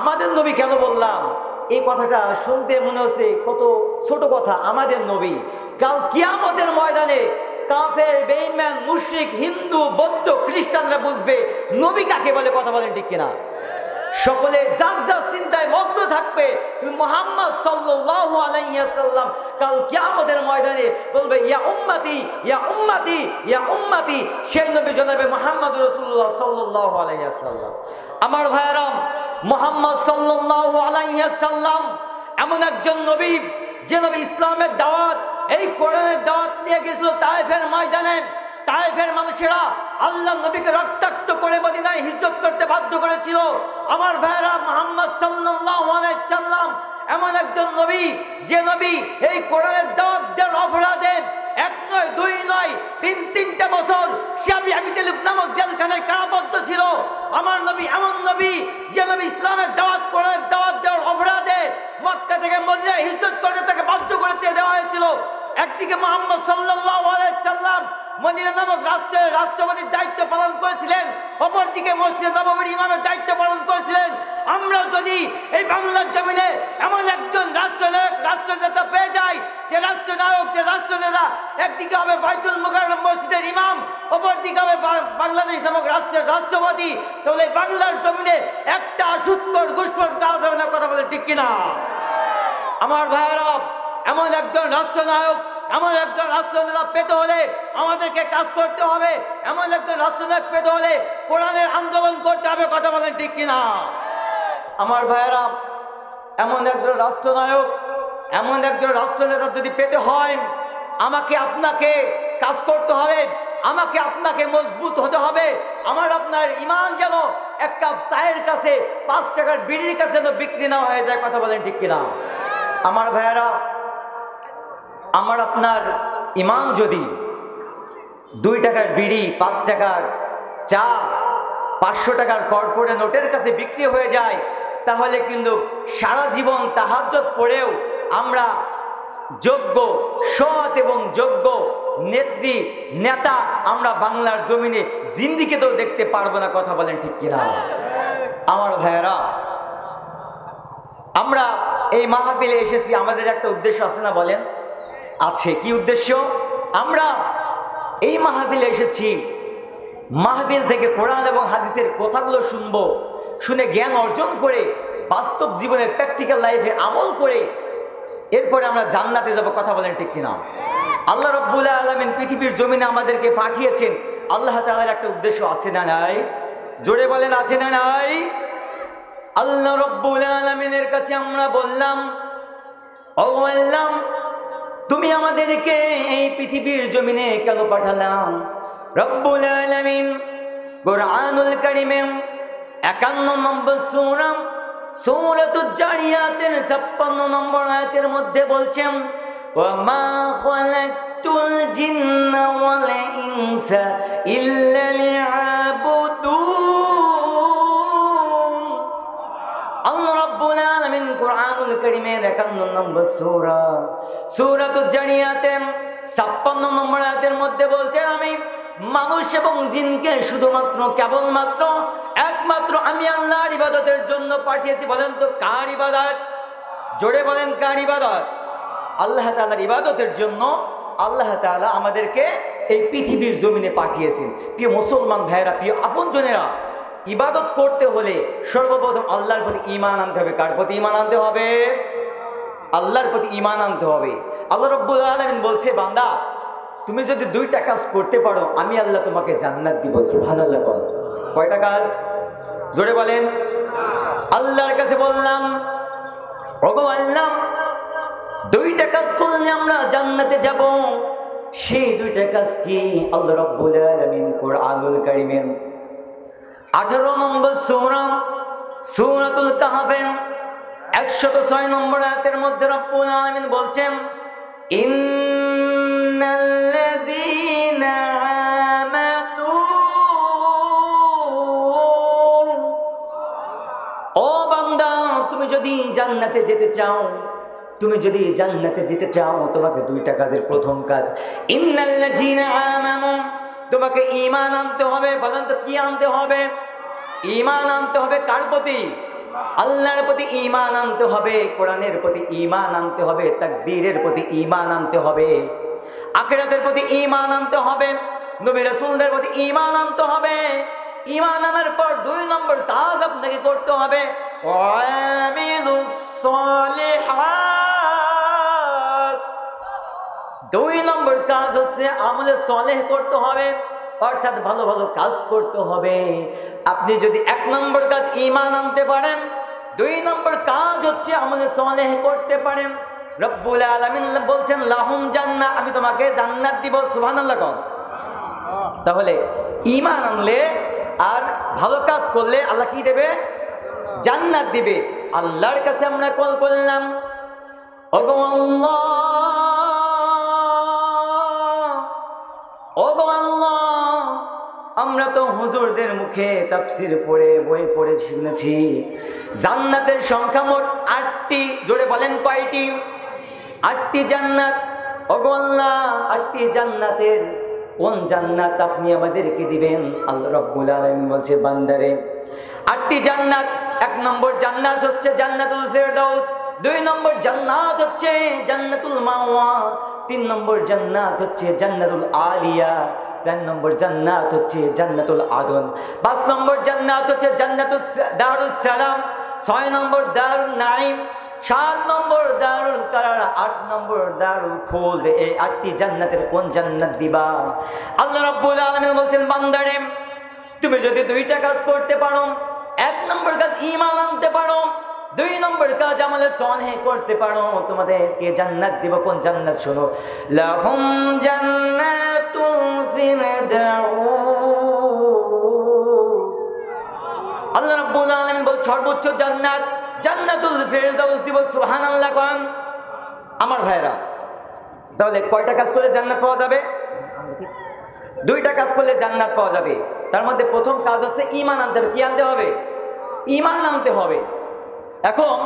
আমাদের নবী কেন বললাম? এই কথাটা শুনতে মনে হচ্ছে কত ছোট কথা। আমাদের নবী কাল কিয়ামতের ময়দানে কাফের, বেঈমান, মুশরিক, হিন্দু, বৌদ্ধ, খ্রিস্টানরা বুঝবে নবী কাকে বলে। কথা বলেন ঠিক কিনা? সকলে যার যার চিন্তায় মগ্ন থাকবে। মুহাম্মদ সাল্লাল্লাহু আলাইহি ওয়াসাল্লাম কাল কিয়ামতের ময়দানে বলবে ইয়া উম্মতি, ইয়া উম্মতি, ইয়া উম্মতি। সেই নবী জনাবে মুহাম্মদ রাসূলুল্লাহ সাল্লাল্লাহু আলাইহি ওয়াসাল্লাম। আমার ভাইরা, মুহাম্মদ সাল্লাল্লাহু আলাইহি ওয়াসাল্লাম এমন একজন নবী যে নবী ইসলামের দাওয়াত, এই কোরআনের দাওয়াত নিয়ে গেছিল তায়েফের ময়দানে। তায়েফের মানুষেরা আল্লাহ নবীকে রক্তাক্ত করে মদিনায় হিজরত করতে বাধ্য করেছিল। আমার ভাইরা, মুহাম্মদ সাল্লাল্লাহু আলাইহি ওয়াসাল্লাম এমন একজন নবী যে নবী এই কোরআনের দাওয়াত দেওয়ার অপরাধে 1 নয় 2 নয় 3-3টা বছর আবি তালিব নামক জেলখানায় কারাবদ্ধ ছিল। আমার নবী এমন নবী যে নবী ইসলামের দাওয়াত, কোরআনের দাওয়াত দেওয়ার অপরাধে মক্কা থেকে মদিনায় হিজরত করতে তাকে বাধ্য করে দেওয়া হয়েছিল। একদিকে মুহাম্মদ সাল্লাল্লাহু আলাইহি ওয়াসাল্লাম মদিনা নামক রাষ্ট্রের রাষ্ট্রপতির দায়িত্ব পালন করেছিলেন, অপরদিকে মসজিদ নববীর ইমামের দায়িত্ব পালন করেছিলেন। আমরা যদি এই বাংলার জমিনে এমন একজন রাষ্ট্রনেতা পেয়ে যাই, যে রাষ্ট্রনায়ক, যে রাষ্ট্রনেতা একদিকে হবে বাইতুল মুকাররম মসজিদের ইমাম, অপরদিকে হবে বাংলাদেশ নামক রাষ্ট্রের রাষ্ট্রপতি, তাহলে বাংলার জমিনে একটা সুৎখোর ঘুষখোর কাজ হবে না। কথা বলে ঠিক কিনা? আমার ভাইয়েরা, এমন একজন রাষ্ট্রনায়ক, এমন একজন রাষ্ট্রনেতা পেতে হলে আমাদেরকে কাজ করতে হবে। এমন একজন রাষ্ট্রনায়ক পেতে হলে কোরআনের আন্দোলন করতে হবে। কথা বলেন ঠিক কিনা? আমার ভাইয়েরা, এমন একজন রাষ্ট্রনায়ক, এমন একজন রাষ্ট্রনেতা যদি পেতে হয়, আমাকে আপনাকে কাজ করতে হবে, আমাকে আপনাকে মজবুত হতে হবে। আমার আপনার ঈমান যেন 1 কাপ চায়ের কাছে 5 টাকার বিড়ির কাছে যেন বিক্রি না হয়ে যায়। কথা বলেন ঠিক কিনা? আমার ভাইয়েরা, আমার আপনার ঈমান যদি 2 টাকার বিড়ি, 5 টাকার চা, 500 টাকার কর্পোরেট নোটের কাছে বিক্রি হয়ে যায়, তাহলে কিন্তু সারা জীবন তাহাজ্জুদ পড়েও আমরা যোগ্য, সৎ এবং যোগ্য নেত্রী, নেতা আমরা বাংলার জমিনে জিন্দিগিতেও দেখতে পারবো না। কথা বলেন ঠিক কিনা? আমার ভাইয়েরা, আমরা এই মাহফিলে এসেছি, আমাদের একটা উদ্দেশ্য আছে না? বলেন, আছে। কি উদ্দেশ্য? আমরা এই মাহফিলে এসেছি, মাহফিল থেকে কোরআন এবং হাদিসের কথাগুলো শুনবো, শুনে জ্ঞান অর্জন করে বাস্তব জীবনের প্র্যাকটিক্যাল লাইফে আমল করে এরপরে আমরা জান্নাতে যাব। কথা বলেন ঠিক কিনা? আল্লাহ রাব্বুল আলামিন পৃথিবীর জমিনে আমাদেরকে পাঠিয়েছেন, আল্লাহ তাআলার একটা উদ্দেশ্য আছে না নাই? জোরে বলেন, আছে না নাই? আল্লাহ রাব্বুল আলামিনের কাছে আমরা বললাম, ও আল্লাহ, তুমি আমাদেরকে এই পৃথিবীর জমিনে কেন পাঠালাম? রব্বুল আলামিন কুরআনুল কারীমে 51 নম্বর সূরা সূরাতুজ জারিয়াতের 56 নম্বর আয়াতের মধ্যে বলছেন, ওয়া মা খালাকতুল জিন্না ওয়াল ইনসা ইল্লা লিয়াবুদুন। আল্লাহ রাব্বুল আলামিন কুরআনুল কারীমের 51 নম্বর সূরা সূরাতুজ জারিয়াতের 56 নম্বর আয়াতের মধ্যে বলছেন, আমি মানুষ এবং জিনকে শুধুমাত্র, কেবলমাত্র, একমাত্র আমি আল্লাহর ইবাদতের জন্য পাঠিয়েছি। বলেন তো কার ইবাদত? জোরে বলেন, কার ইবাদত? আল্লাহ তাআলার ইবাদতের জন্য আল্লাহ তাআলা আমাদেরকে এই পৃথিবীর জমিনে পাঠিয়েছেন। প্রিয় মুসলমান ভাইয়েরা, প্রিয় আপনজনেরা, ইবাদত করতে হলে সর্বপ্রথম আল্লাহর প্রতি ঈমান আনতে হবে। কার প্রতি ঈমান আনতে হবে? আল্লাহর প্রতি ঈমান আনতে হবে। আল্লাহ রাব্বুল আলামিন বলছে, বান্দা, তুমি যদি 2টা কাজ করতে পারো, আমি আল্লাহ তোমাকে জান্নাত দিব। সুবহানাল্লাহ। বলেন, কয়টা কাজ? জোরে বলেন। আল্লাহর কাছে বললাম, ওগো আল্লাহ, 2টা কাজ করলে আমরা জান্নাতে যাব। সেই 2টা কাজ কি? আল্লাহ রাব্বুল আলামিন কুরআনুল কারীমের 18 নম্বর সূরা সূরাতুল কাহফের 106 নম্বর আয়াতের মধ্যে রব্বুল আলামিন বলছেন, ইন্নাল্লাযীনা আমানু, ও বান্দা, তুমি যদি জান্নাতে যেতে চাও, তুমি যদি জান্নাতে যেতে চাও, তোমাকে 2টা কাজের প্রথম কাজ ইন্নাল্লাযীনা আমানু, তোমাকে ঈমান আনতে হবে। বলেন তো কি আনতে হবে? ঈমান আনতে হবে কার প্রতি? আল্লাহর প্রতি ঈমান আনতে হবে, কোরআনের প্রতি ঈমান আনতে হবে, তাকদীরের প্রতি ঈমান আনতে হবে, আখিরাতের প্রতি ঈমান আনতে হবে, নবী রাসূলদের প্রতি ঈমান আনতে হবে। ঈমান আনার পর 2 নম্বর কাজ আপনাকে করতে হবে, ওয়ামিলুস সলিহাত। 2 নম্বর কাজ হচ্ছে আমলে সালেহ করতে হবে, অর্থাৎ ভালো ভালো কাজ করতে হবে। আপনি যদি 1 নম্বর কাজ ঈমান আনতে পারেন, 2 নম্বর কাজ হচ্ছে আমলে সালেহ করতে পারেন, রব্বুল আলামিন বলছেন লাহুম জান্নাহ, আমি তোমাকে জান্নাত দিব। সুবহানাল্লাহ কোন। তাহলে ঈমান আনলে আর ভালো কাজ করলে আল্লাহ কি দেবে? জান্নাত দিবে। আল্লাহর কাছে আমরা কল করলাম, ওগো আল্লাহ, ওগো আল্লাহ, আমরা তো হুজুরদের মুখে তাফসীর পড়ে বই পড়ে শুনেছি জান্নাতের সংখ্যা মোট 8টি। জোরে বলেন কয়টি? 8টি জান্নাত। ওগো আল্লাহ, 8টি জান্নাতের কোন জান্নাত আপনি আমাদেরকে দিবেন? আল্লাহ রাব্বুল আলামিন বলছে, বান্দারে 8টি জান্নাত। 1 নম্বর জান্নাত হচ্ছে জান্নাতুল ফেরদাউস, 2 নম্বর জান্নাত হচ্ছে জান্নাতুল মাওয়া, 3 নম্বর জান্নাত হচ্ছে জান্নাতুল আলিয়া, 4 নম্বর জান্নাত হচ্ছে জান্নাতুল আদন, 5 নম্বর জান্নাত হচ্ছে জান্নাতুল দারুস সালাম, 6 নম্বর দারুন নাঈম, 7 নম্বর দারুল কারার, 8 নম্বর দারুল খুলদ। এই 8টি জান্নাতের কোন জান্নাত দিবা? আল্লাহ রাব্বুল আলামিন বলছেন, বান্দারে তুমি যদি 2টা কাজ করতে পারো, 1 নম্বর কাজ ঈমান আনতে পারো, 2 নম্বর কাজ আমলে সালেহ করতে পারো, তোমাদেরকে জান্নাত দিব। কোন জান্নাত? শোনো, লাহুম জান্নাতুল ফিরদাউস। আল্লাহ রাব্বুল আলামিন বল সর্বোচ্চ জান্নাত জান্নাতুল ফেরদাউস দিব। সুবহানাল্লাহ কোন। আমার ভাইরা, তাহলে কয়টা কাজ করলে জান্নাত পাওয়া যাবে? 2টা কাজ করলে জান্নাত পাওয়া যাবে। তার মধ্যে প্রথম কাজ হচ্ছে ঈমান আনতে হবে। কি আনতে হবে? ঈমান আনতে হবে। এখন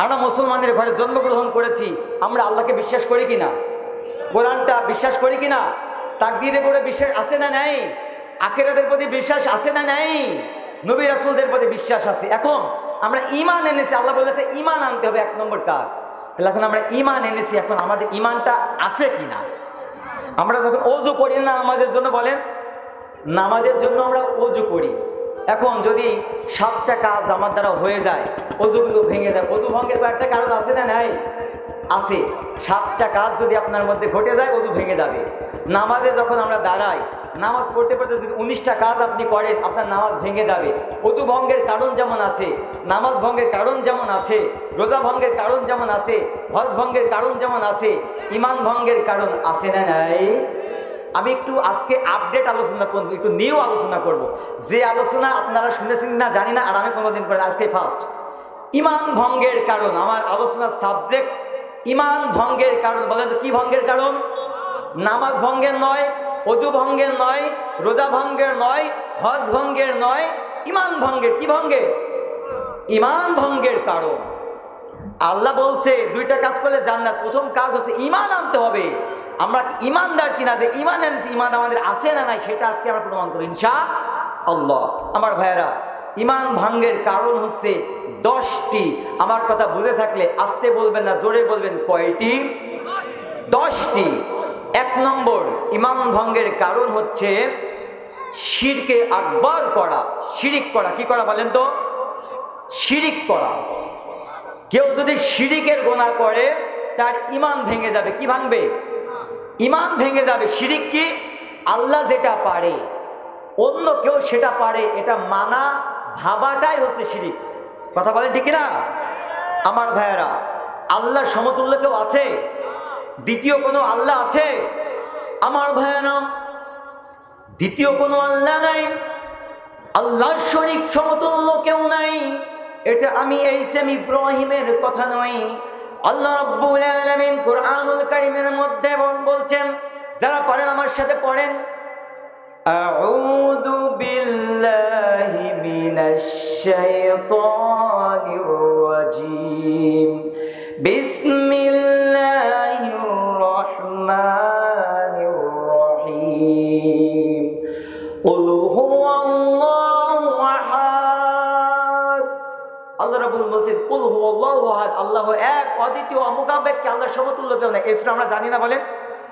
আমরা মুসলমানের ঘরে জন্মগ্রহণ করেছি, আমরা আল্লাহকে বিশ্বাস করি কিনা? কোরআনটা বিশ্বাস করি কিনা? তাকদীরের উপরে বিশ্বাস আছে না নাই? আখিরাতের প্রতি বিশ্বাস আছে না নাই? নবী রাসূলদের প্রতি বিশ্বাস আছে। এখন আমরা ঈমান এনেছি, আল্লাহ বলেছে ঈমান আনতে হবে 1 নম্বর কাজ। তাহলে এখন আমরা ঈমান এনেছি, এখন আমাদের ঈমানটা আছে কিনা? আমরা যখন ওযু করি না নামাজের জন্য, বলেন নামাজের জন্য আমরা ওযু করি, এখন যদি 7টা কাজ আমার দ্বারা হয়ে যায়, ওযুগুলো ভেঙে যায়, ওযু ভঙ্গের একটা কারণ আছে না নাই? আছে। 7টা কাজ যদি আপনার মধ্যে ঘটে যায়, ওযু ভেঙে যাবে। নামাজে যখন আমরা দাঁড়াই, নামাজ পড়তে পড়তে যদি 19টা কাজ আপনি করেন, আপনার নামাজ ভেঙে যাবে। ওযু ভঙ্গের কারণ যেমন আছে, নামাজ ভঙ্গের কারণ যেমন আছে, রোজা ভঙ্গের কারণ যেমন আছে, হজ ভঙ্গের কারণ যেমন আছে, ঈমান ভঙ্গের কারণ আছে না নাই? আমি একটু আজকে আপডেট আলোচনা করব, একটু নিউ আলোচনা করব, যে আলোচনা আপনারা শুনেছেন না জানি না, আর আমি কোনোদিন করে আজকে ফার্স্ট। ঈমান ভঙ্গের কারণ, আমার আলোচনার সাবজেক্ট ঈমান ভঙ্গের কারণ। বলেন তো কি ভঙ্গের কারণ? নামাজ ভঙ্গের নয়, ওযু ভঙ্গের নয়, রোজা ভঙ্গের নয়, হজ ভঙ্গের নয়, ঈমান ভঙ্গের। কি ভঙ্গের? ঈমান ভঙ্গের কারণ। আল্লাহ বলছে 2টা কাজ করলে জান্নাত। প্রথম কাজ হচ্ছে ঈমান আনতে হবে। আমরা কি ঈমানদার কিনা, যে ঈমান এনেছি, ঈমান আমাদের আছে না নাই, সেটা আজকে আমরা প্রমাণ করি ইনশাআল্লাহ। আমার ভাইয়েরা, ঈমান ভঙ্গের কারণ হচ্ছে 10টি। আমার কথা বুঝে থাকলে আস্তে বলবেন না, জোরে বলবেন। কয়টি? 10টি। 1 নম্বর ঈমান ভঙ্গের কারণ হচ্ছে শিরকে আকবার করা, শিরিক করা। কি করা বলেন তো? শিরিক করা। কেউ যদি শিরিকের গুনাহ করে, তার ঈমান ভেঙে যাবে। কি ভাঙবে? ঈমান ভেঙে যাবে। শিরিক কি? আল্লাহ যেটা পারে অন্য কেউ সেটা পারে, এটা মানা ভাবাটাই হচ্ছে শিরিক। কথা বলেন ঠিক না? আমার ভাইয়েরা, আল্লাহর সমতুল্য কেউ আছে? দ্বিতীয় কোনো আল্লাহ আছে? আমার ভাইয়েরা, দ্বিতীয় কোনো আল্লাহ নাই, আল্লাহর শরীক সমতুল্য কেউ নাই। এটা আমি এই সেম ইব্রাহিমের কথা নয়, আল্লাহ রাব্বুল আলামিন কুরআনুল কারীমের মধ্যে বলছেন, যারা পারেন আমার সাথে পড়েন, আউযু বিল্লাহি মিনাশ শাইতানির রাজীম, বিসমিল্লাহির রহমানির রহিম, কুল হুয়াল্লাহু আহাদ। আল্লাহ তাআলা বলছেন কুল হুয়াল্লাহু আহাদ, আল্লাহ এক, অদ্বিতীয়, অমুখাপেক্ষী, আল্লাহর সমতুল্য কেউ নাই। এই সূরা আমরা জানি না বলেন?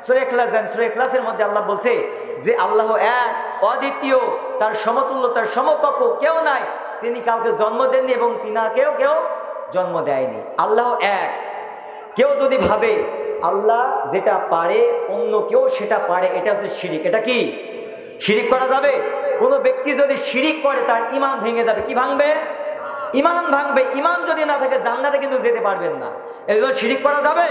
সূরা ইখলাস জানি। সূরা ইখলাসের মধ্যে আল্লাহ বলছে যে আল্লাহ এক, অদ্বিতীয়, তার সমতুল্য, তার সমকক্ষ কেউ নাই, তিনি কাউকে জন্ম দেননি এবং তিনাকেও কেউ জন্ম দেয়নি। আল্লাহ এক। কেউ যদি ভাবে আল্লাহ যেটা পারে অন্য কেউ সেটা পারে, এটা হচ্ছে শিরিক। এটা কি শিরিক করা যাবে? কোনো ব্যক্তি যদি শিরিক করে তার ঈমান ভেঙে যাবে। কি ভাঙবে? ঈমান ভাঙবে। ঈমান যদি না থাকে জান্নাতে কিন্তু যেতে পারবেন না। এজন্য শিরিক করা যাবে?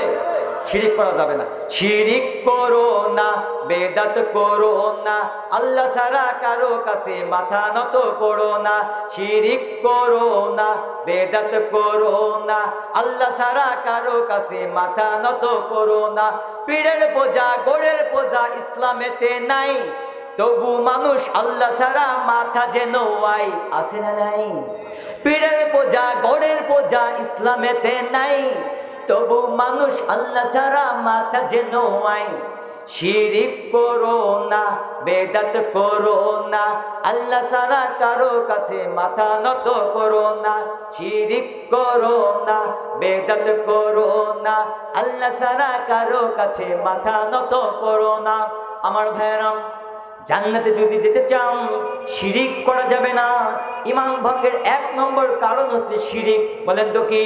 শিরিক করা যাবে না। শিরিক করো না, বেদাত করো না, আল্লাহ ছাড়া কারো কাছে মাথা নত করো না। শিরিক করো না, বেদাত করো না, আল্লাহ ছাড়া কারো কাছে মাথা নত করো না। পীরের পূজা, গোড়ের পূজা ইসলামেতে নাই, তবু মানুষ আল্লাহ ছাড়া মাথা যেন আই আছে না নাই? পীরের পূজা, গোড়ের পূজা ইসলামেতে নাই, তবু মানুষ আল্লাহ ছাড়া মাথা যেন আই। শিরিক করো না, বেদাত করো না, আল্লাহ ছাড়া কারো কাছে মাথা নত করো না। শিরিক করো না, বেদাত করো না, আল্লাহ ছাড়া কারো কাছে মাথা নত করো না। আমার ভাইরাম, জান্নাতে যদি যেতে চান শিরিক করা যাবে না। ঈমান ভঙ্গের 1 নম্বর কারণ হচ্ছে শিরিক। বলেন তো কি?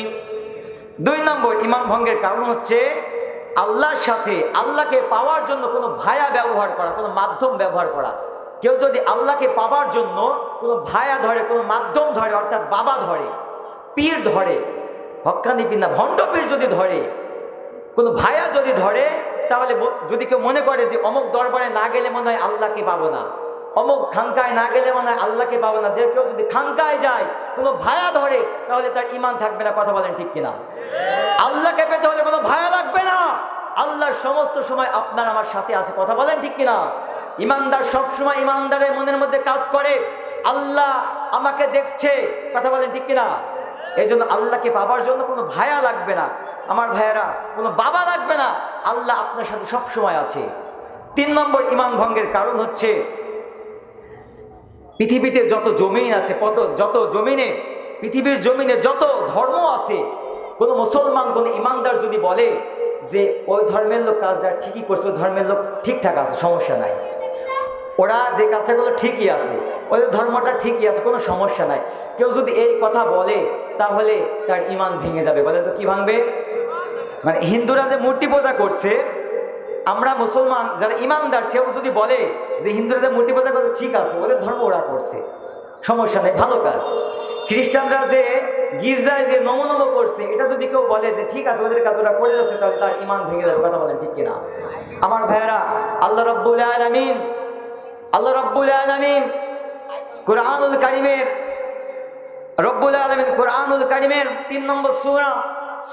2 নম্বর ঈমান ভঙ্গের কারণ হচ্ছে আল্লাহর সাথে, আল্লাহকে পাওয়ার জন্য কোনো ভায়া ব্যবহার করা, কোনো মাধ্যম ব্যবহার করা। কেউ যদি আল্লাহকে পাওয়ার জন্য কোনো ভায়া ধরে, কোনো মাধ্যম ধরে, অর্থাৎ বাবা ধরে, পীর ধরে, হক্কানি পীর না, ভণ্ড পীর যদি ধরে, কোনো ভায়া যদি ধরে, তাহলে যদি কেউ মনে করে যে অমুক দরবারে না গেলে মনে হয় আল্লাহকে পাবো না, অমুক খানকায় না গেলে মনে হয় আল্লাহকে পাবো না, যে কেউ যদি খানকায় যায় কোনো ভায়া ধরে তাহলে তার ঈমান থাকবে না। কথা বলেন ঠিক কিনা? আল্লাহকে পেতে হলে কোনো ভায়া লাগবে না। আল্লাহ সমস্ত সময় আপনার আমার সাথে আছে। কথা বলেন ঠিক কিনা? ঈমানদার সবসময় ঈমানদারের মনের মধ্যে কাজ করে আল্লাহ আমাকে দেখছে। কথা বলেন ঠিক কিনা? এই জন্য আল্লাহকে পাবার জন্য কোনো ভায়া লাগবে না। আমার ভাইয়েরা, কোনো বাবা লাগবে না, আল্লাহ আপনার সাথে সব সময় আছে। 3 নম্বর ঈমান ভঙ্গের কারণ হচ্ছে পৃথিবীতে যত জমিন আছে, যত জমিনে, পৃথিবীর জমিনে যত ধর্ম আছে, কোনো মুসলমান, কোনো ঈমানদার যদি বলে যে ওই ধর্মের লোক কাজটা ঠিকই করছে, ওই ধর্মের লোক ঠিকঠাক আছে, সমস্যা নাই, ওরা যে কাজটা করলো ঠিকই আছে, ওদের ধর্মটা ঠিকই আছে, কোনো সমস্যা নাই, কেউ যদি এই কথা বলে তাহলে তার ঈমান ভেঙে যাবে। বলেন তো কি ভাঙবে? মানে হিন্দুরা যে মূর্তি পূজা করছে, আমরা মুসলমান যারা ঈমানদার, সেও যদি বলে যে হিন্দুরা যে মূর্তি পূজা করছে ঠিক আছে, ওদের ধর্ম ওরা করছে, সমস্যা নেই, ভালো কাজ। খ্রিস্টানরা যে গির্জায় যে নম করছে, এটা যদি কেউ বলে যে ঠিক আছে, ওদের কাজ ওরা করে যাচ্ছে, তাহলে তার ঈমান ভেঙে যাবে। কথা বলেন ঠিক কিনা? আমার ভাইয়েরা, আল্লাহ রাব্বুল আলামিন কুরআনুল কারীমের, রব্বুল আলামিন কুরআনুল কারীমের 3 নম্বর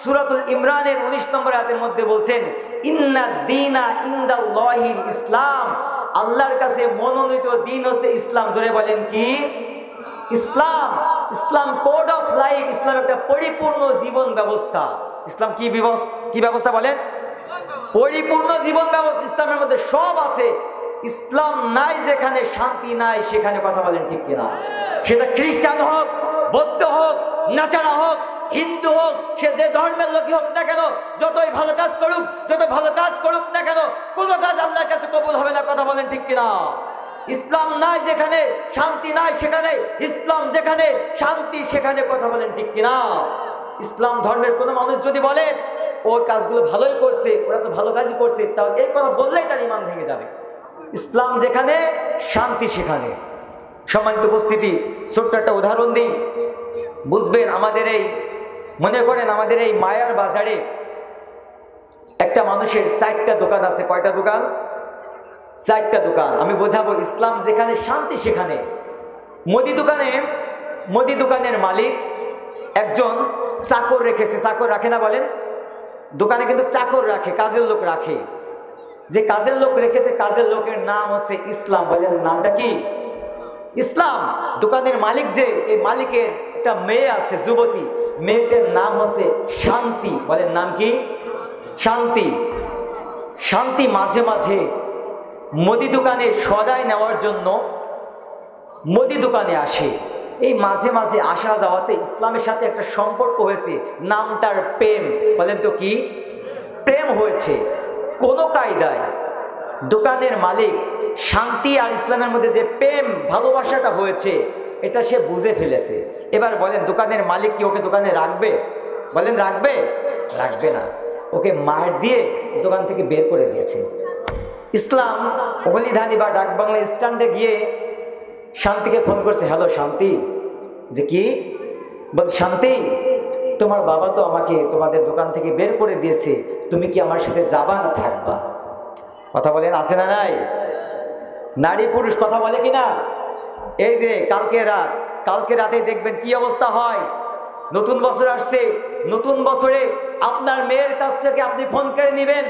সূরাতুল ইমরানের 19 নম্বর আয়াতের মধ্যে বলছেন, ইন্নাদ দীনা ইনদাল্লাহিল ইসলাম, আল্লাহর কাছে মনোনীত দিন হচ্ছে ইসলাম। জোরে বলেন কি? ইসলাম। ইসলাম কোড অফ লাইফ, ইসলাম একটা পরিপূর্ণ জীবন ব্যবস্থা। ইসলাম কি ব্যবস্থা বলেন? পরিপূর্ণ জীবন ব্যবস্থা। ইসলামের মধ্যে সব আছে। ইসলাম নাই যেখানে শান্তি নাই সেখানে। কথা বলেন ঠিক কিনা? সেটা খ্রিস্টান হোক, বৌদ্ধ হোক, নাচারা হোক, হিন্দু হোক, সে যে ধর্মের লোকই হোক না কেন, যতই ভালো কাজ করুক না কেন, কোনো কাজ আল্লাহর কাছে কবুল হবে না। কথা বলেন ঠিক কিনা? ইসলাম নাই যেখানে শান্তি নাই সেখানে, ইসলাম যেখানে শান্তি সেখানে। কথা বলেন ঠিক কিনা? ইসলাম ধর্মের কোনো মানুষ যদি বলে ওর কাজগুলো ভালোই করছে, ওরা তো ভালো কাজই করছে, তাহলে এই কথা বললেই তার ঈমান ভেঙে যাবে। ইসলাম যেখানে শান্তি সেখানে। সম্মানিত উপস্থিতি, ছোট্ট একটা উদাহরণ দিই, বুঝবেন। মনে করেন আমাদের এই মায়ার বাজারে একটা মানুষের 4টা দোকান আছে। কয়টা দোকান? 4টা দোকান। আমি বোঝাবো, ইসলাম যেখানে শান্তি সেখানে। মুদি দোকানের মালিক একজন চাকর রেখেছে। চাকর রাখে না বলেন? দোকানে কিন্তু চাকর রাখে, কাজের লোক রাখে। যে কাজের লোক রেখেছে, কাজের লোকের নাম হচ্ছে ইসলাম। বলেন নামটা কি? ইসলাম। দোকানের মালিক, যে এই মালিকের একটা মেয়ে আছে, যুবতী, মেয়েটার নাম হচ্ছে শান্তি। বলেন নাম কি? শান্তি। শান্তি মাঝে মাঝে মুদি দোকানে সদাই নেওয়ার জন্য মুদি দোকানে আসে। এই মাঝে মাঝে আসা যাওয়াতে ইসলামের সাথে একটা সম্পর্ক হয়েছে, নামটার প্রেম। বলেন তো কি প্রেম হয়েছে? কোনো কায়দায় দোকানের মালিক শান্তি আর ইসলামের মধ্যে যে প্রেম ভালোবাসাটা হয়েছে এটা সে বুঝে ফেলেছে। এবার বলেন দোকানের মালিক কি ওকে দোকানে রাখবে? বলেন রাখবে? রাখবে না। ওকে মার দিয়ে দোকান থেকে বের করে দিয়েছে। ইসলাম অগলিধানি বা ডাকবাংলা স্ট্যান্ডে গিয়ে শান্তিকে ফোন করছে, হ্যালো শান্তি। যে কি? বল শান্তি, তোমার বাবা তো আমাকে তোমাদের দোকান থেকে বের করে দিয়েছে, তুমি কি আমার সাথে যাবা না থাকবা? কথা বলেন, আছে না নাই? নারী পুরুষ কথা বলে কিনা? এই যে কালকে রাতে দেখবেন কি অবস্থা হয়। নতুন বছর আসছে, নতুন বছরে আপনার মেয়ের কাছ থেকে আপনি ফোন করে নেবেন,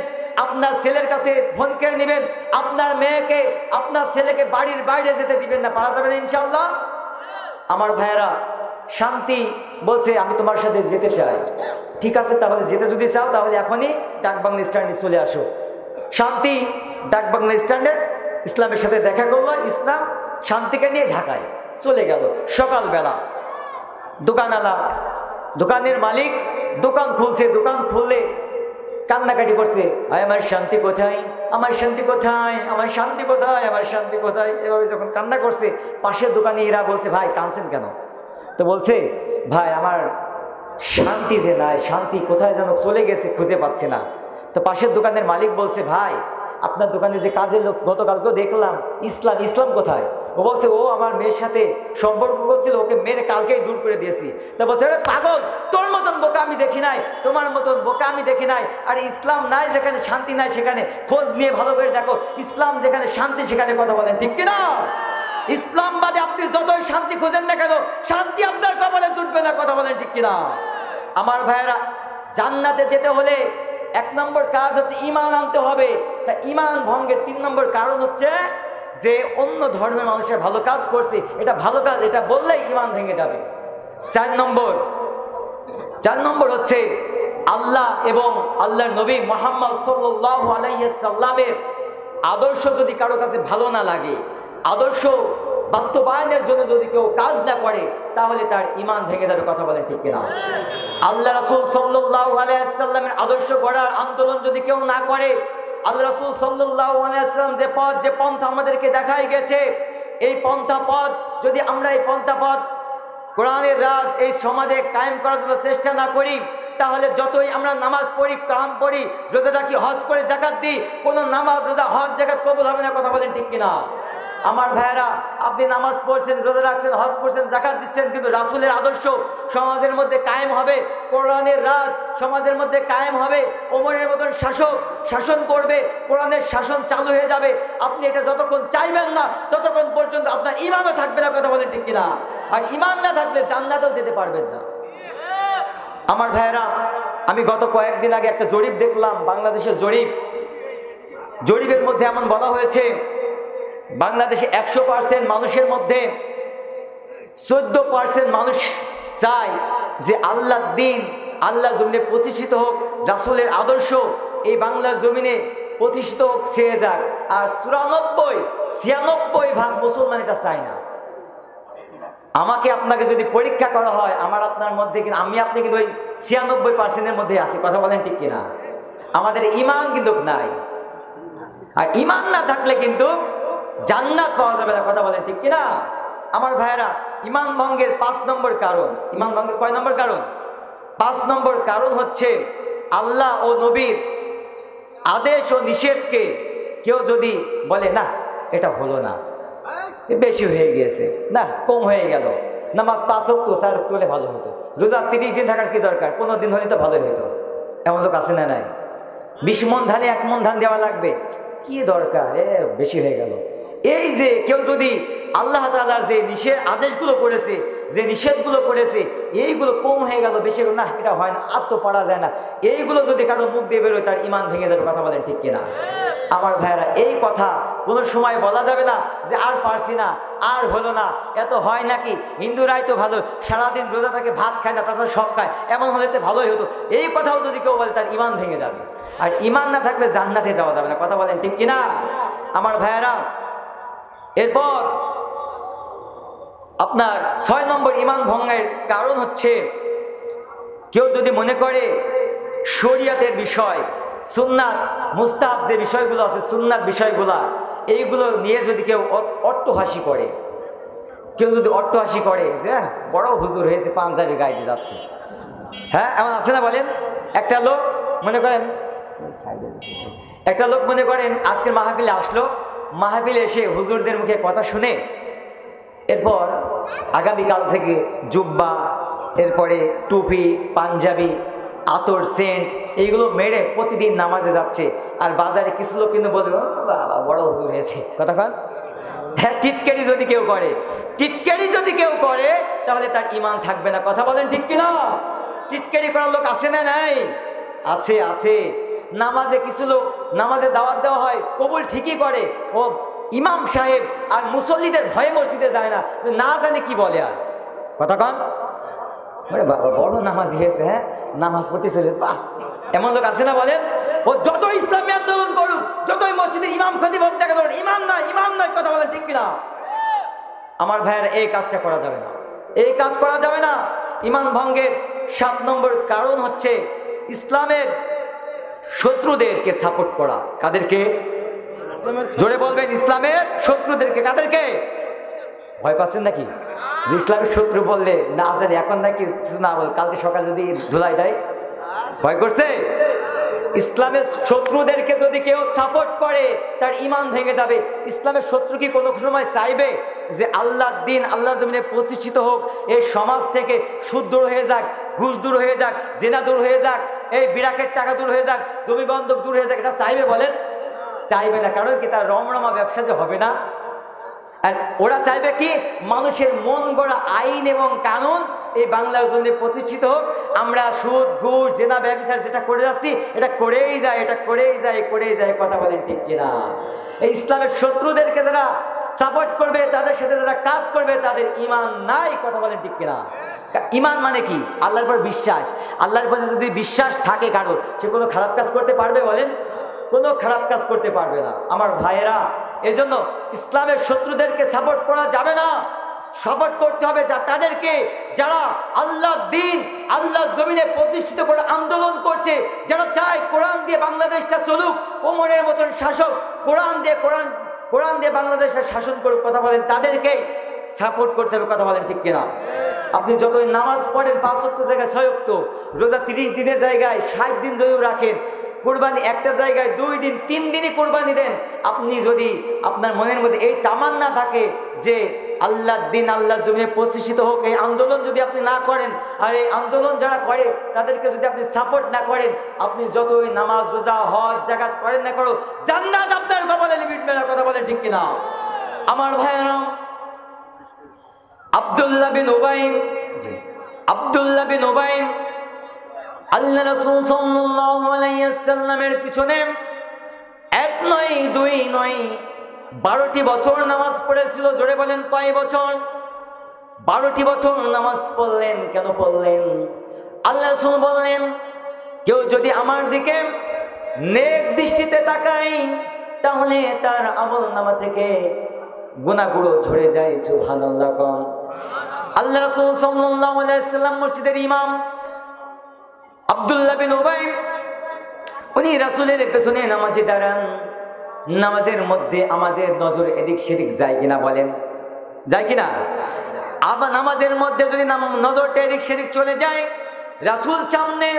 আপনার ছেলের কাছে ফোন করে নেবেন, আপনার মেয়েকে আপনার ছেলেকে বাড়ির বাইরে যেতে দিবেন না। পারা যাবে না ইনশাআল্লাহ? আমার ভাইয়েরা, শান্তি বলছে আমি তোমার সাথে যেতে চাই। ঠিক আছে, তাহলে যেতে যদি চাও তাহলে এখনই ডাকবাংলা স্ট্যান্ডে চলে আসো। শান্তি ডাকবাংলা স্ট্যান্ডে ইসলামের সাথে দেখা করলো, ইসলাম শান্তিকে নিয়ে ঢাকায় চলে গেল। সকালবেলা দোকানের মালিক দোকান খুলছে, দোকান খুললে কান্নাকাটি করছে, আমার শান্তি কোথায়, আমার শান্তি কোথায়, আমার শান্তি কোথায়, আমার শান্তি কোথায়। এভাবে যখন কান্না করছে, পাশের দোকানে এরা বলছে, ভাই কাঁদছেন কেন? তো বলছে, ভাই আমার শান্তি যে নাই, শান্তি কোথায় যেন চলে গেছে, খুঁজে পাচ্ছি না। তো পাশের দোকানের মালিক বলছে, ভাই আপনার দোকানে যে কাজের লোক গতকালকেও দেখলাম, ইসলাম কোথায়? ও বলছে, ও আমার মেয়ের সাথে সম্পর্ক করছিল, ওকে মেরে কালকেই দূর করে দিয়েছি। তা বলছে, আরে পাগল, তোর মতন বোকা আমি দেখি নাই, তোমার মতন বোকা আমি দেখি নাই। আর ইসলাম নাই যেখানে শান্তি নাই সেখানে খোঁজ নিয়ে ভালো করে দেখো, ইসলাম যেখানে শান্তি সেখানে কথা বলেন, ঠিক কিনা? ইসলাম বাদে আপনি যতই শান্তি খোঁজেন না কেন, শান্তি আপনার কপালে জুটবে না। কথা বলেন, ঠিক কিনা? আমার ভাইয়েরা, জান্নাতে যেতে হলে 1 নম্বর কাজ হচ্ছে ঈমান আনতে হবে। তা ঈমান ভঙ্গের 3 নম্বর কারণ হচ্ছে যে অন্য ধর্মের মানুষের ভালো কাজ করছে, এটা ভালো কাজ, এটা বললেই ঈমান ভেঙে যাবে। 4 নম্বর হচ্ছে আল্লাহ এবং আল্লাহর নবী মুহাম্মদ সাল্লাল্লাহু আলাইহি সাল্লামের আদর্শ যদি কারো কাছে ভালো না লাগে, আদর্শ বাস্তবায়নের জন্য যদি কেউ কাজ না করে, তাহলে তার ঈমান ভেঙে যাবে। কথা বলেন, ঠিক কিনা? আল্লাহ রাসূল সাল্লাল্লাহু আলাইহি সাল্লামের আদর্শ গড়ার আন্দোলন যদি কেউ না করে, আল্লাহ রাসূল সাল্লাল্লাহু আলাইহি সাল্লাম যে পন্থা আমাদেরকে দেখাই গেছে, এই পন্থা পথ যদি আমরা এই পন্থা পথ কোরআনের রাজ এই সমাজে কায়েম করার জন্য চেষ্টা না করি, তাহলে যতই আমরা নামাজ পড়ি, কালাম পড়ি, রোজা রাখি, হজ করে জাকাত দিই, কোনো নামাজ রোজা হজ জাকাত কবুল হবে না। কথা বলেন, ঠিক কিনা? আমার ভাইয়েরা, আপনি নামাজ পড়ছেন, রোজা রাখছেন, হজ করছেন, জাকাত দিচ্ছেন, কিন্তু রাসূলের আদর্শ সমাজের মধ্যে কায়েম হবে, কোরআনের রাজ সমাজের মধ্যে কায়েম হবে, ওমরের মতন শাসন করবে, কোরআনের শাসন চালু হয়ে যাবে। আপনি এটা যতক্ষণ চাইবেন না, ততক্ষণ পর্যন্ত আপনার ঈমানও থাকবে না। কথা বলেন, ঠিক কিনা? আর ঈমান না থাকলে জান্নাতেও যেতে পারবেন না। আমার ভাইয়েরা, আমি গত কয়েকদিন আগে একটা জরিপ দেখলাম, বাংলাদেশের জরিপের মধ্যে এমন বলা হয়েছে, বাংলাদেশে 100% মানুষের মধ্যে 14% মানুষ চায় যে আল্লাহর দ্বীন আল্লাহ জমিনে প্রতিষ্ঠিত হোক, রাসূলের আদর্শ এই বাংলার জমিনে প্রতিষ্ঠিত হোক, ছেয়ে যাক। আর 96% মুসলমান এটা চায় না। আমাকে আপনাকে যদি পরীক্ষা করা হয়, আমার আপনার মধ্যে কিন্তু আপনি কিন্তু ওই 96%-এর মধ্যে আছি। কথা বলেন, ঠিক কিনা? আমাদের ঈমান কিন্তু নাই, আর ঈমান না থাকলে কিন্তু জান্নাত পাওয়া যাবে না। কথা বলেন, ঠিক কিনা? আমার ভাইয়েরা, ঈমান ভঙ্গের 5 নম্বর কারণ, ঈমান ভঙ্গের কয় নম্বর কারণ? 5 নম্বর কারণ হচ্ছে আল্লাহ ও নবীর আদেশ ও নিষেধকে কেউ যদি বলে, না এটা হলো না, বেশি হয়ে গিয়েছে, না কম হয়ে গেল, নামাজ 5 ওয়াক্ত 4 ওয়াক্ত হলে ভালো হতো, রোজা 30 দিন থাকার কি দরকার, 15 দিন হলে তো ভালোই হতো, এমন লোক আছে না নাই? 20 মণ ধানে 1 মণ ধান দেওয়া লাগবে, কি দরকার, বেশি হয়ে গেল। এই যে কেউ যদি আল্লাহ তাআলার যে আদেশগুলো করেছে, যে নিষেধগুলো করেছে, এইগুলো কম হয়ে গেল, বেশি না এটা হয় না, আর তো পারা যায় না, এইগুলো যদি কারো মুখ দিয়ে বেরোয়, তার ঈমান ভেঙে যাবে। কথা বলেন, ঠিক কিনা? আমার ভাইয়েরা, এই কথা কোনো সময় বলা যাবে না যে আর পারছি না, আর হলো না, এত হয় নাকি, হিন্দুরাই তো ভালো, সারাদিন রোজা থাকে, ভাত খায় না, তাছাড়া সব খায়, এমন হলে তো ভালোই হতো। এই কথাও যদি কেউ বলে, তার ঈমান ভেঙে যাবে। আর ঈমান না থাকলে জান্নাতে যাওয়া যাবে না। কথা বলেন, ঠিক কিনা? আমার ভাইয়েরা, এরপর আপনার 6 নম্বর ইমান ভঙ্গের কারণ হচ্ছে কেউ যদি মনে করে শরিয়াতের বিষয়, সুন্নাত মুস্তাহাব যে বিষয়গুলো আছে, সুন্নাত বিষয়গুলা, এইগুলো নিয়ে যদি কেউ অট্টহাসি করে, কেউ যদি অট্টহাসি করে যে বড় হুজুর হয়েছে, পাঞ্জাবি গাইতে যাচ্ছে, হ্যাঁ এমন আছে না বলেন? একটা লোক মনে করেন আজকের মাহফিলে আসলো, মাহফিলে এসে হুজুরদের মুখে কথা শুনে এরপর আগামীকাল থেকে জুব্বা, এরপরে টুপি, পাঞ্জাবি, আতর, সেন্ট এইগুলো মেরে প্রতিদিন নামাজে যাচ্ছে। আর বাজারে কিছু লোক কিন্তু বলবে বাবা বড় হুজুর হয়েছে, কতক্ষণ। হ্যাঁ, টিটকারি যদি কেউ করে তাহলে তার ইমান থাকবে না। কথা বলেন ঠিক কিনা? টিটকারি করার লোক আছে না নাই? আছে। নামাজে কিছু লোক, নামাজে দাওয়াত দেওয়া হয়, কবুল ঠিকই করে, ও ইমাম সাহেব আর মুসল্লিদের ভয়ে মসজিদে যায় না, না জানে কি বলে আজ, কতক্ষণ। বাবা বড় নামাজি হয়েছে, হ্যাঁ নামাজ পড়তেছে, বাহ, এমন লোক আছে না বলেন? ও যত ইসলামী আন্দোলন করুক, যতই মসজিদে ইমাম খতিব হোক, দেখা ধরুন ইমান নয়, কথা বলেন ঠিক কিনা? আমার ভাইয়ের এই কাজটা করা যাবে না, এই কাজ করা যাবে না। ইমান ভঙ্গের 7 নম্বর কারণ হচ্ছে ইসলামের শত্রুদেরকে সাপোর্ট করা। কাদেরকে? জোরে বলবেন, ইসলামের শত্রুদেরকে। কাদেরকে? ভয় পাচ্ছেন নাকি? যে ইসলামের শত্রু বললে না জানি এখন নাকি কিছু না বল, কালকে সকালে যদি ধুলাই দেয়, ভয় করছে? ইসলামের শত্রুদেরকে যদি কেউ সাপোর্ট করে তার ইমান ভেঙে যাবে। ইসলামের শত্রু কি কোনো সময় চাইবে যে আল্লাহর দিন আল্লাহ জমিনে প্রতিষ্ঠিত হোক, এই সমাজ থেকে সুদ দূর হয়ে যাক, ঘুষ দূর হয়ে যাক, জেনা দূর হয়ে যাক, এই বিরাকের টাকা দূর হয়ে যাক, জমি বন্ধক দূর হয়ে যাক? এটা চাইবে বলেন? চাইবে না। কারণ কি? তার রমরমা ব্যবসা যে হবে না। আর ওরা চাইবে কি? মানুষের মন গড়া আইন এবং কানুন এই বাংলার জন্য প্রতিষ্ঠিত হোক। আমরা সুদ, ঘুষ, জেনা, ব্যভিচার যেটা করে যাচ্ছি, এটা করেই যায়। কথা বলেন ঠিক কিনা? এই ইসলামের শত্রুদেরকে যারা সাপোর্ট করবে, তাদের সাথে যারা কাজ করবে, তাদের ইমান নাই। কথা বলেন ঠিক কিনা? ইমান মানে কি? আল্লাহর উপর বিশ্বাস। আল্লাহর উপর যদি বিশ্বাস থাকে কারো, সে কোনো খারাপ কাজ করতে পারবে বলেন? কোনো খারাপ কাজ করতে পারবে না। আমার ভাইয়েরা, এজন্য ইসলামের শত্রুদেরকে সাপোর্ট করা যাবে না। সাপোর্ট করতে হবে তাদেরকে যারা আল্লাহর দিন আল্লাহর জমিনে প্রতিষ্ঠিত করে আন্দোলন করছে, যারা চায় কোরআন দিয়ে বাংলাদেশটা চলুক, ওমরের মতন শাসক কোরআন দিয়ে বাংলাদেশের শাসন করুক। কথা বলেন, তাদেরকে সাপোর্ট করতে হবে। কথা বলেন ঠিক কিনা? আপনি যতই নামাজ পড়েন, 5 ওয়াক্ত জায়গায় 6 ওয়াক্ত, রোজা 30 দিনের জায়গায় 60 দিন যদি রাখেন, কুরবানি একটা জায়গায় 2 দিন 3 দিনই কুরবানি দেন, আপনি যদি আপনার মনের মধ্যে এই তামান্না থাকে যে আল্লাহর দিন আল্লাহর জমিনে প্রতিষ্ঠিত হোক, এই আন্দোলন যদি আপনি না করেন, আর এই আন্দোলন যারা করে তাদেরকে যদি আপনি সাপোর্ট না করেন, আপনি যতই নামাজ, রোজা, হজ, যাকাত করেন না করো, জান্নাত আপনার কপালে লিখবে না। কথা বলেন ঠিক কিনা? আমার ভাইয়েরা, আব্দুল্লাহ বিন উবাই আল্লাহ রাসূল সাল্লাল্লাহু আলাইহি ওয়াসাল্লামের পিছনে 1 নয় 2 নয় 12টি বছর নামাজ পড়েছিল। জোরে বলেন কয় বছর? 12টি বছর নামাজ পড়লেন। কেন পড়লেন? আল্লাহ রাসূল বললেন, কেউ যদি আমার দিকে নেক দৃষ্টিতে তাকায় তাহলে তার আমল নামা থেকে গুনাহগুলো ঝরে যায়। সুবহানাল্লাহ। আল্লাহ রাসূল সাল্লাল্লাহু আলাইহি ওয়াসাল্লাম মসজিদের ইমাম আব্দুল্লাহ বিন উবাই, উনি রাসূলের পেছনে নামাজে দাঁড়ান। নামাজের মধ্যে আমাদের নজর এদিক সেদিক যায় কিনা বলেন? যায় কিনা? আবার নামাজের মধ্যে যদি নজরটা এদিক সেদিক চলে যায়, রাসূল সামনে,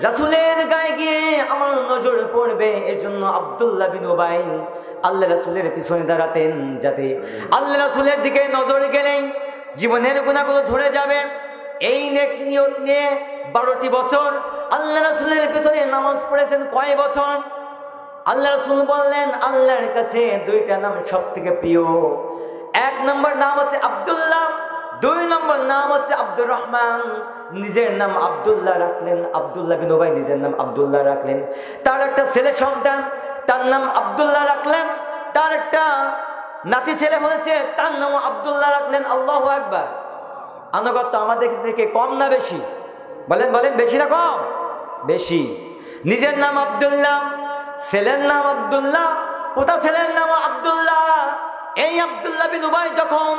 রাসূলের গায়ে গিয়ে আমার নজর পড়বে। এজন্য আব্দুল্লাহ বিন উবাই আল্লাহ রাসূলের পিছনে দাঁড়াতেন, যাতে আল্লাহ রাসূলের দিকে নজর গেলেই জীবনের গুনাহগুলো ঝরে যাবে। এই নেক নিয়ত নিয়ে 12টি বছর আল্লাহ রাসূলের পিছনে নামাজ পড়েছেন। কয় বছর? আল্লাহ রাসূল বললেন, আল্লাহর কাছে 2টা নাম সবথেকে প্রিয়। 1 নম্বর নাম হচ্ছে আব্দুল্লাহ, 2 নম্বর নাম হচ্ছে আব্দুর রহমান। নিজের নাম আব্দুল্লাহ রাখলেন, আব্দুল্লাহ বিন উবাই নিজের নাম আব্দুল্লাহ রাখলেন। তার একটা ছেলে সন্তান, তার নাম আব্দুল্লাহ রাখলেন। তার একটা নাতি ছেলে হয়েছে, তার নাম আব্দুল্লাহ রাখলেন। আল্লাহু আকবার। আনুগত্য আমাদের থেকে কম না বেশি? বলেন বলেন, বেশি না কম? বেশি। নিজের নাম আব্দুল্লাহ, ছেলের নাম আব্দুল্লাহ, পোতা ছেলের নাম আব্দুল্লাহ। এই আব্দুল্লাহ বিন উবাই যখন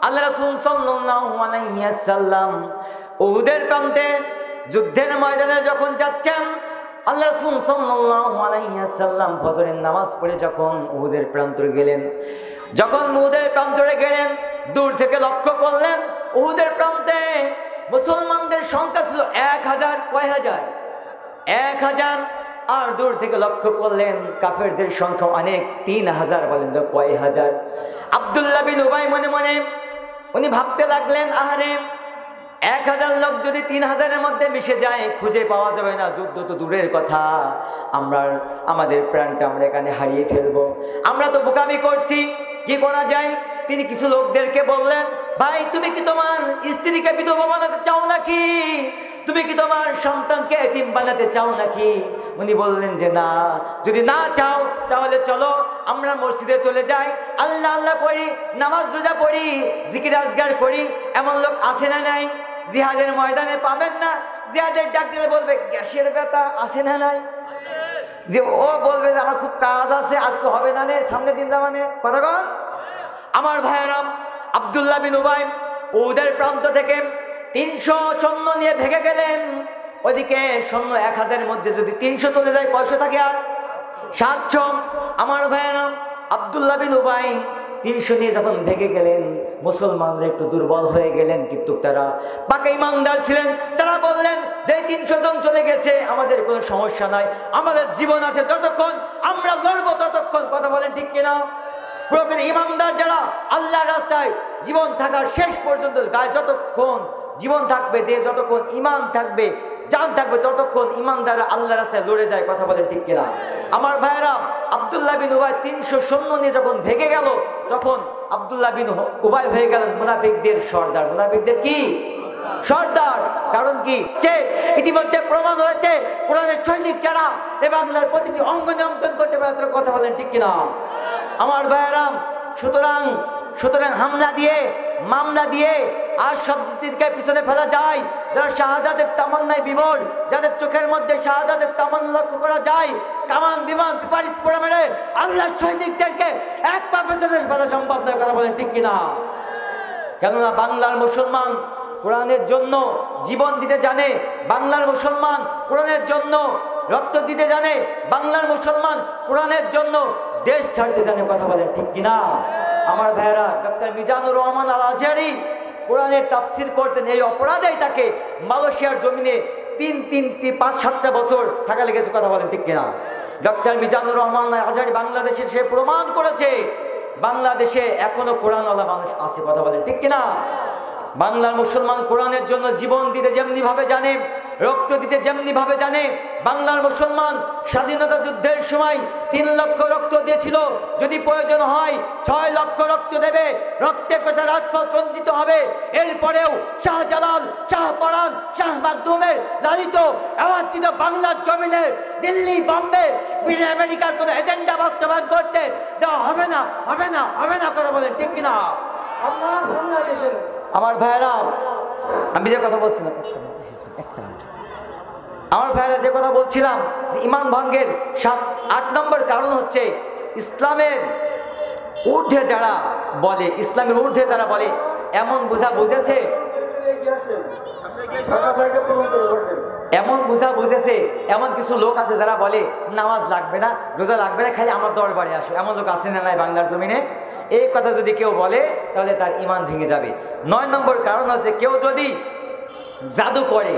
আল্লাহ রাসূল সাল্লাল্লাহু আলাইহি ওয়াসাল্লাম উহুদের প্রান্তে যুদ্ধের ময়দানে যখন যাচ্ছেন, আল্লাহ রাসূল সাল্লাল্লাহু আলাইহি ওয়াসাল্লাম ফজরের নামাজ পড়ে যখন উহুদের প্রান্তরে গেলেন, দূর থেকে লক্ষ্য করলেন উহুদের প্রান্তে মুসলমানদের সংখ্যা ছিল 1000। কয় হাজার? 1000। আর দূর থেকে লক্ষ্য করলেন কাফেরদের সংখ্যা অনেক, 3000। বলেন তো কয় হাজার? আব্দুল্লাহ বিন উবাই মনে মনে উনি ভাবতে লাগলেন, আহারে 1000 লোক যদি 3000-এর মধ্যে মিশে যায়, খুঁজে পাওয়া যাবে না, যুদ্ধ তো দূরের কথা, আমাদের প্রাণটা আমরা এখানে হারিয়ে ফেলবো, আমরা তো বোকামি করছি, কি করা যায়? তিনি কিছু লোকদেরকে বললেন, ভাই তুমি কি তোমার স্ত্রীকে বিধবা বানাতে চাও নাকি? তুমি কি তোমার সন্তানকে এতিম বানাতে চাও নাকি? উনি বললেন যে না, যদি না চাও তাহলে চলো আমরা মসজিদে চলে যাই, আল্লাহ আল্লাহ করি, নামাজ রোজা পড়ি, জিকির আজগার করি। এমন লোক আছে না নাই? জিহাদের ময়দানে পাবেন না, জিহাদের ডাক দিলে বলবে গ্যাসের ব্যথা আছে না নাই, যে ও বলবে যে আমার খুব কাজ আছে, আজকে হবে না, সামনের দিন যাবানে, কথা কন। আমার ভাইয়েরাম, আব্দুল্লাহ বিন উবাই উহুদের প্রান্ত থেকে 300 সৈন্য নিয়ে ভেগে গেলেন। ওদিকে সৈন্য 1000-এর মধ্যে যদি 300 চলে যায়, কয়শো থাকে? আর 700। আমার ভাইয়েরাম, আব্দুল্লাহ বিন উবাই 300 নিয়ে যখন ভেগে গেলেন, মুসলমানরা একটু দুর্বল হয়ে গেলেন, কিন্তু তারা পাকা ইমানদার ছিলেন। তারা বললেন যে 300 জন চলে গেছে, আমাদের কোনো সমস্যা নাই, আমাদের জীবন আছে, যতক্ষণ আমরা লড়বো ততক্ষণ। কথা বলেন ঠিক কিনা? প্রকৃত ইমানদার যারা আল্লাহর রাস্তায় জীবন থাকার শেষ পর্যন্ত, গায়ে যতক্ষণ জীবন থাকবে, দেহে যতক্ষণ ইমান থাকবে, জান থাকবে, ততক্ষণ ইমানদাররা আল্লাহর রাস্তায় লড়ে যায়। কথা বলেন ঠিক কিনা? আমার ভাইয়েরা, আব্দুল্লাহ বিন উবাই 300 সৈন্য নিয়ে যখন ভেগে গেল, তখন আব্দুল্লাহ বিন উবাই হয়ে গেলেন মুনাফিকদের সর্দার। মুনাফিকদের কি সর্দার? কারণ কি? ইতিমধ্যে প্রমাণ হয়েছে কোরআনের সৈনিক যারা এ বাংলার প্রতিটি অঙ্গ নিয়ন্ত্রণ করতে পারে, তারা কথা বলেন ঠিক কিনা? আমার ভাইয়েরাম, সুতরাং হামলা দিয়ে, মামলা দিয়ে আর সব জিনিসকে পিছনে ফেলা যায়। যারা শাহাদাতের তামান্নায় বিভোর, যাদের চোখের মধ্যে শাহাদাতের তামান্না লক্ষ্য করা যায়, কামান বিমান পিপারিশ পড়ে মেরে আল্লাহর সৈনিকদেরকে এক পা পেছনে ফেলা সম্ভব নয়। কথা বলেন ঠিক কিনা? কেননা বাংলার মুসলমান কোরআনের জন্য জীবন দিতে জানে, বাংলার মুসলমান কোরআনের জন্য রক্ত দিতে জানে, বাংলার মুসলমান কোরআনের জন্য দেশ ছাড়তে জানে। কথা বলেন ঠিক কিনা? আমার ভাইয়েরা, ডক্টর মিজানুর রহমান আল আজহারি কোরআনের তাফসির করতেন, এই অপরাধেই তাকে মালয়েশিয়ার জমিনে 5-7টা বছর থাকা লেগেছে। কথা বলেন ঠিক কিনা? ডক্টর মিজানুর রহমান আল আজহারি বাংলাদেশে সে প্রমাণ করেছে বাংলাদেশে এখনো কোরআনওয়ালা মানুষ আছে। কথা বলেন ঠিক কিনা? বাংলার মুসলমান কোরআনের জন্য জীবন দিতে যেমনি ভাবে জানে, রক্ত দিতে যেমনি ভাবে জানে, বাংলার মুসলমান স্বাধীনতা যুদ্ধের সময় 3 লক্ষ রক্ত দিয়েছিল, যদি প্রয়োজন হয় 6 লক্ষ রক্ত দেবে, রক্তে কোষা রাজপথ রঞ্জিত হবে। এরপরেও শাহজালাল, শাহপরান, শাহ মাকদুমের লালিত এমনচিত বাংলার জমিনে দিল্লি, বম্বে, আমেরিকার কোনো এজেন্ডা বাস্তবায়ন করতে দেওয়া হবে না, হবে না, হবে না। কথা বলেন ঠিক কিনা? আমার ভাইয়েরা, আমি যে কথা বলছিলাম, আমার ভাইয়েরা যে কথা বলছিলাম যে ইমান ভঙ্গের 7-8 নম্বর কারণ হচ্ছে ইসলামের ঊর্ধ্বে যারা বলে, ইসলামের ঊর্ধ্বে যারা বলে, এমন বুঝেছে, এমন কিছু লোক আছে যারা বলে নামাজ লাগবে না, রোজা লাগবে না, খালি আমার দরবারে আসো। এমন লোক আছে না নাই বাংলার জমিনে? এই কথা যদি কেউ বলে তাহলে তার ইমান ভেঙে যাবে। 9 নম্বর কারণ হচ্ছে কেউ যদি জাদু করে,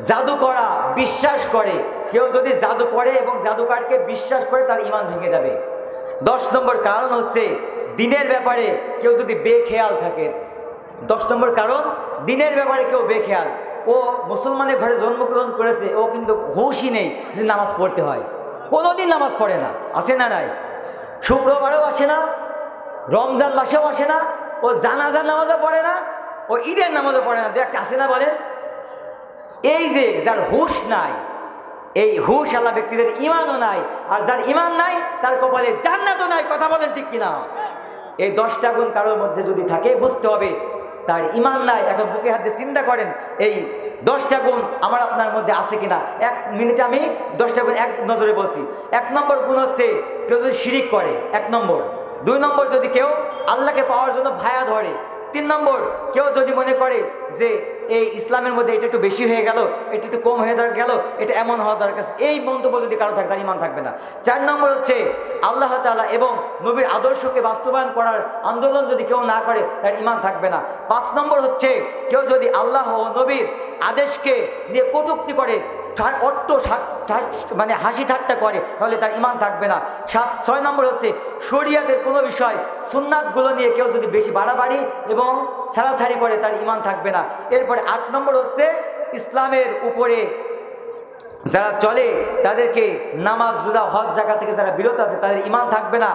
জাদু করা বিশ্বাস করে, কেউ যদি জাদু করে এবং জাদুকারকে বিশ্বাস করে, তার ইমান ভেঙে যাবে। 10 নম্বর কারণ হচ্ছে দিনের ব্যাপারে কেউ যদি বেখেয়াল থাকে। 10 নম্বর কারণ, দিনের ব্যাপারে কেউ বেখেয়াল। ও মুসলমানের ঘরে জন্মগ্রহণ করেছে, ও কিন্তু হুঁশই নেই যে নামাজ পড়তে হয়, কোনোদিন নামাজ পড়ে না, আসে না নাই, শুক্রবারেও আসে না, রমজান মাসেও আসে না, ও জানাজার নামাজও পড়ে না, ও ঈদের নামাজও পড়ে না। একটা আসে না বলেন? এই যে যার হুঁশ নাই, এই হুঁশ আল্লাহ ব্যক্তিদের ইমানও নাই, আর যার ইমান নাই তার কপালে জান্নাতও নাই। কথা বলেন ঠিক কিনা? এই 10টা গুণ কারোর মধ্যে যদি থাকে, বুঝতে হবে তার ইমান নাই। এখন বুকে হাতে চিন্তা করেন এই 10টা গুণ আমার আপনার মধ্যে আছে কিনা। 1 মিনিটে আমি 10টা গুণ এক নজরে বলছি। 1 নম্বর গুণ হচ্ছে কেউ যদি শিরিক করে, 1 নম্বর। 2 নম্বর, যদি কেউ আল্লাহকে পাওয়ার জন্য ভায়া ধরে, 3 নম্বর, কেউ যদি মনে করে যে এই ইসলামের মধ্যে এটা একটু বেশি হয়ে গেল, এটা একটু কম হয়ে গেল, এটা এমন হওয়া দরকার, এই মন্তব্য যদি কারো থাকে তার ইমান থাকবে না। 4 নম্বর হচ্ছে আল্লাহ তাআলা এবং নবীর আদর্শকে বাস্তবায়ন করার আন্দোলন যদি কেউ না করে তার ইমান থাকবে না। 5 নম্বর হচ্ছে কেউ যদি আল্লাহ ও নবীর আদেশকে নিয়ে কটূক্তি করে, মানে হাসি ঠাট্টা করে, তাহলে তার ইমান থাকবে না। 6 নম্বর হচ্ছে শরিয়াতের কোনো বিষয় সুন্নাতগুলো নিয়ে কেউ যদি বেশি বাড়াবাড়ি এবং ছাড়াছাড়ি করে তার ইমান থাকবে না। এরপরে 8 নম্বর হচ্ছে ইসলামের উপরে যারা চলে তাদেরকে নামাজ রোজা হজ জাকাত থেকে যারা বিরত আছে তাদের ইমান থাকবে না।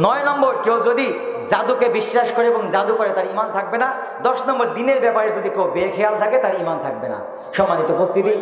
9 নম্বর, কেউ যদি জাদুকে বিশ্বাস করে এবং জাদু করে তার ইমান থাকবে না। 10 নম্বর, দিনের ব্যাপারে যদি কেউ বেখেয়াল থাকে তার ইমান থাকবে না। সম্মানিত উপস্থিতি।